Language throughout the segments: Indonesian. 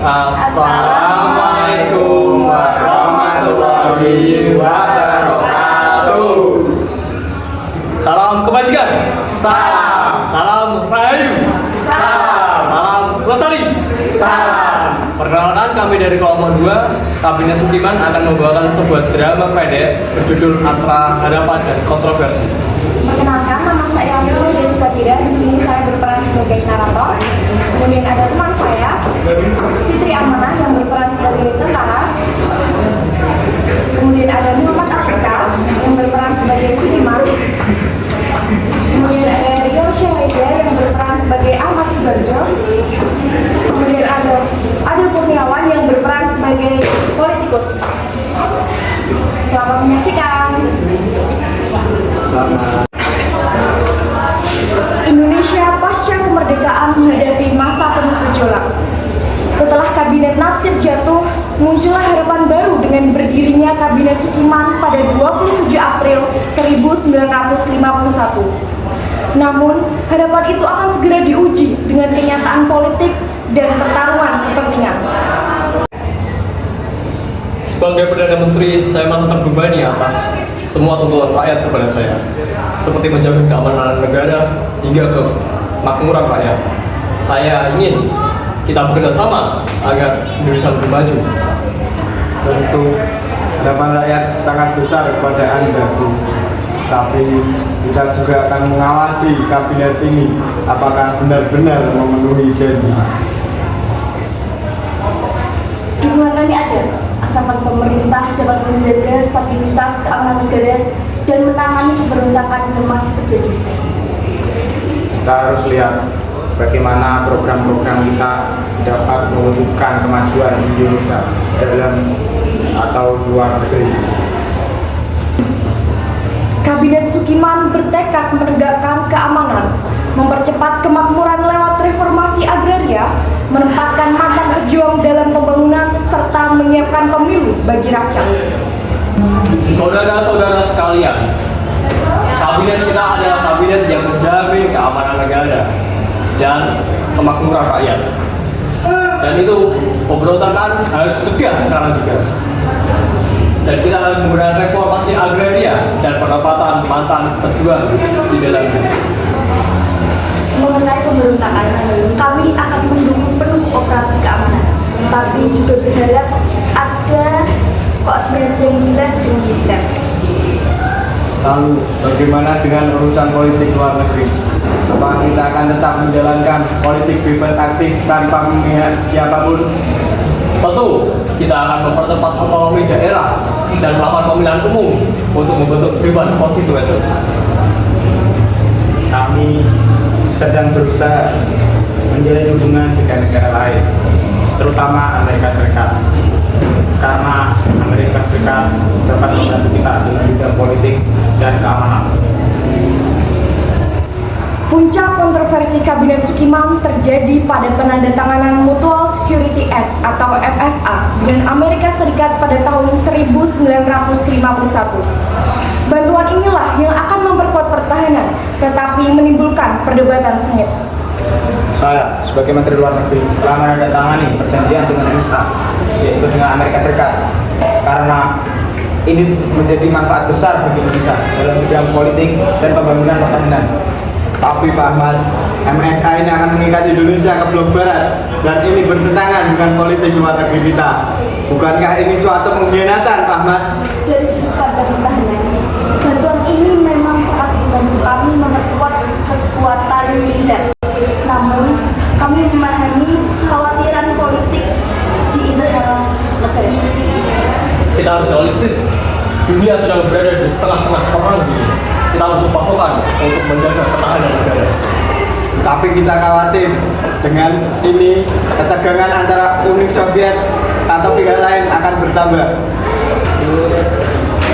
Assalamualaikum warahmatullahi wabarakatuh. Salam kebajikan. Salam rahayu. Salam lestari. Perkenalkan, kami dari kelompok 2 Kabinet Sukiman akan membawakan sebuah drama pendek berjudul Antara Harapan dan Kontroversi. Perkenalkan, nama saya Nurul Dewi Satira. Di sini saya berperan sebagai narator. Kemudian ada teman saya, Fitri Amanah, yang berperan sebagai tentara. Kemudian ada Muhammad Alisa yang berperan sebagai Sudirman. Kemudian ada Rio Syahriza yang berperan sebagai Ahmad Subarjo. Kemudian ada Adil Kurniawan yang berperan sebagai politikus. Selamat menyaksikan. Indonesia pasca kemerdekaan menghadapi masa penuh gejolak. Setelah kabinet Natsir jatuh, muncullah harapan baru dengan berdirinya Kabinet Sukiman pada 27 April 1951. Namun, harapan itu akan segera diuji dengan kenyataan politik dan pertarungan kepentingan. Sebagai Perdana Menteri, saya merasa terbebani atas semua tuntutan rakyat kepada saya, seperti menjamin keamanan negara hingga kemakmuran rakyat. Saya ingin kita bekerja sama agar Indonesia lebih maju. Tentu harapan rakyat sangat besar kepada Anda, Bu. Tapi kita juga akan mengawasi kabinet ini apakah benar-benar memenuhi janji. Dukungan kami ada, asalkan pemerintah dapat menjaga stabilitas keamanan negara dan menangani pemberontakan yang masih terjadi. Kita harus lihat bagaimana program-program kita dapat mewujudkan kemajuan Indonesia dalam atau luar negeri. Kabinet Sukiman bertekad menegakkan keamanan, mempercepat kemakmuran lewat reformasi agraria, menempatkan mantan pejuang dalam pembangunan, serta menyiapkan pemilu bagi rakyat. Saudara-saudara sekalian, kabinet kita adalah kabinet yang menjamin keamanan negara dan kemakmuran rakyat. Dan itu pemberontakan harus dicegah sekarang juga. Dan kita harus menggunakan reformasi agraria dan penempatan mantan pejuang di dalamnya. Mengenai pemberontakan, kami akan mendukung penuh operasi keamanan, tapi juga berharap ada koordinasi yang jelas dengan militer. Lalu bagaimana dengan urusan politik luar negeri? Apakah kita akan tetap menjalankan politik bebas aktif tanpa memihak siapapun? Tentu, kita akan mempercepat otonomi daerah dan melakukan pemilihan umum untuk membentuk dewan konstituen. Kami sedang berusaha menjalin hubungan dengan negara lain, terutama Amerika Serikat. Karena Amerika Serikat dapat membantu kita dalam bidang politik dan keamanan. Puncak kontroversi Kabinet Sukiman terjadi pada penandatanganan Mutual Security Act atau MSA dengan Amerika Serikat pada tahun 1951. Bantuan inilah yang akan memperkuat pertahanan, tetapi menimbulkan perdebatan sengit. Saya sebagai Menteri Luar Negeri telah menandatangani perjanjian dengan MSA, yaitu dengan Amerika Serikat, karena ini menjadi manfaat besar bagi Indonesia dalam bidang politik dan pembangunan pertahanan. Tapi Pak Ahmad, MSA ini akan mengikat Indonesia ke blok barat dan ini bertentangan dengan politik luar negeri kita. Bukankah ini suatu pengkhianatan, Pak Ahmad? Dari sudut pandang pertahanan, bantuan ini memang sangat membantu kami memperkuat kekuatan militer. Namun, kami memahami kekhawatiran politik di internal negara. Kita harus realistis. Dunia sedang berada di tengah-tengah perang dunia. Kita butuh pasokan untuk menjaga pertahanan negara. Tapi kita khawatir dengan ini ketegangan antara Uni Soviet atau pihak lain akan bertambah.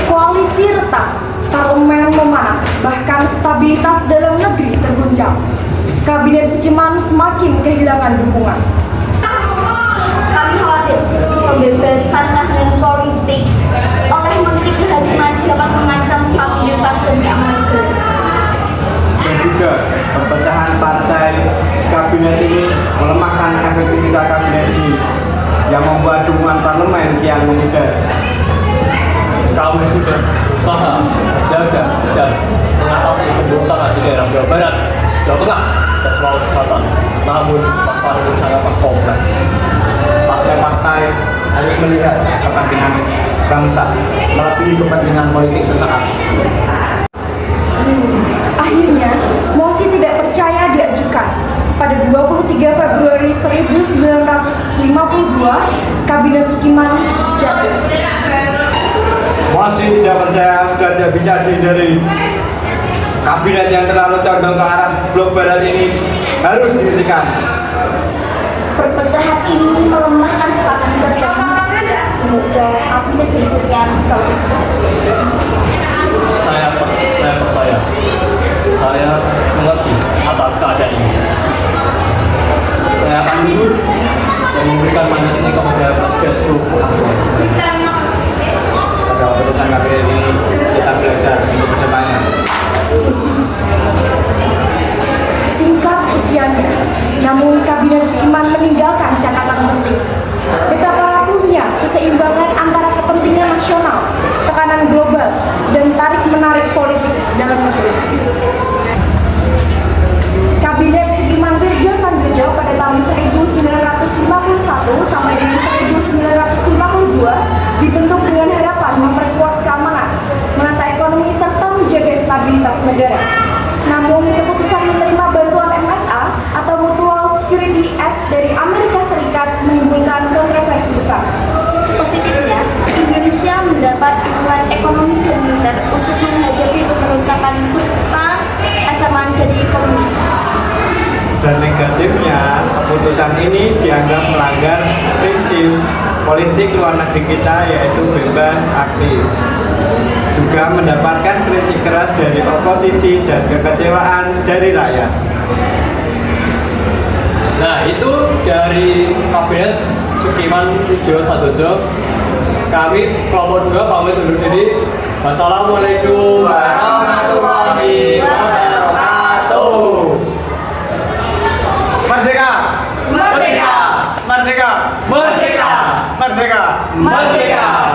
Koalisi retak, parlemen memanas, bahkan stabilitas dalam negeri terguncang. Kabinet Sukiman semakin kehilangan dukungan. Kami khawatir pembebasan tahanan politik oleh Menteri Kehakiman dapat mengancam stabilitas dan keamanan negara. Dan juga perpecahan partai kabinet ini melemahkan efektivitas kabinet ini. yang memudar. Kami sudah berusaha menjaga dan mengatasi pemberontakan di daerah Jawa Barat, Jawa Tengah, dan Sulawesi Selatan. Namun masalah ini sangat kompleks. Partai-partai harus melihat kepentingan bangsa melebihi kepentingan politik sesaat. Akhirnya, mosi tidak percaya diajukan. Pada 23 Februari 1952, Kabinet Sukiman jatuh. Mosi tidak percaya sudah tidak bisa dihindari. Kabinet yang terlalu condong ke arah blok barat ini harus dihentikan. Perpecahan ini melemahkan stabilitas bangsa. Semoga kabinet berikutnya selalu Saya percaya. Saya mengerti atas keadaan ini. Saya akan mundur dan memberikan mandat ini kepada Presiden seluruh anggota. Pada keputusan kabinet ini kita belajar untuk kedepannya. Singkat usianya, namun Kabinet Sukiman meninggalkan catatan penting. Betapa rapuhnya keseimbangan antara kepentingan nasional, tekanan global, dan tarik-menarik politik dalam negeri. Kabinet Sukiman Wirjo Sanjojo pada tahun 1951 sampai dengan 1952 dibentuk dengan harapan memperkuat keamanan, menata ekonomi serta menjaga stabilitas negara. Namun, keputusan menerima bantuan MSA atau Mutual Security Act dari Amerika Serikat menimbulkan kontroversi besar. Positifnya, Indonesia mendapat dukungan ekonomi dan militer untuk menghadapi pemberontakan serta ancaman dari komunisme. Dan negatifnya, keputusan ini dianggap melanggar prinsip politik luar negeri kita, yaitu bebas aktif. Juga mendapatkan kritik keras dari oposisi dan kekecewaan dari rakyat. Nah, itu dari Kabinet Sukiman Wirjo Sanjojo. Kami kelompok 2 pamit undur diri. Wassalamualaikum warahmatullahi wabarakatuh. Merdeka! Merdeka! Merdeka! Merdeka! Merdeka! Merdeka!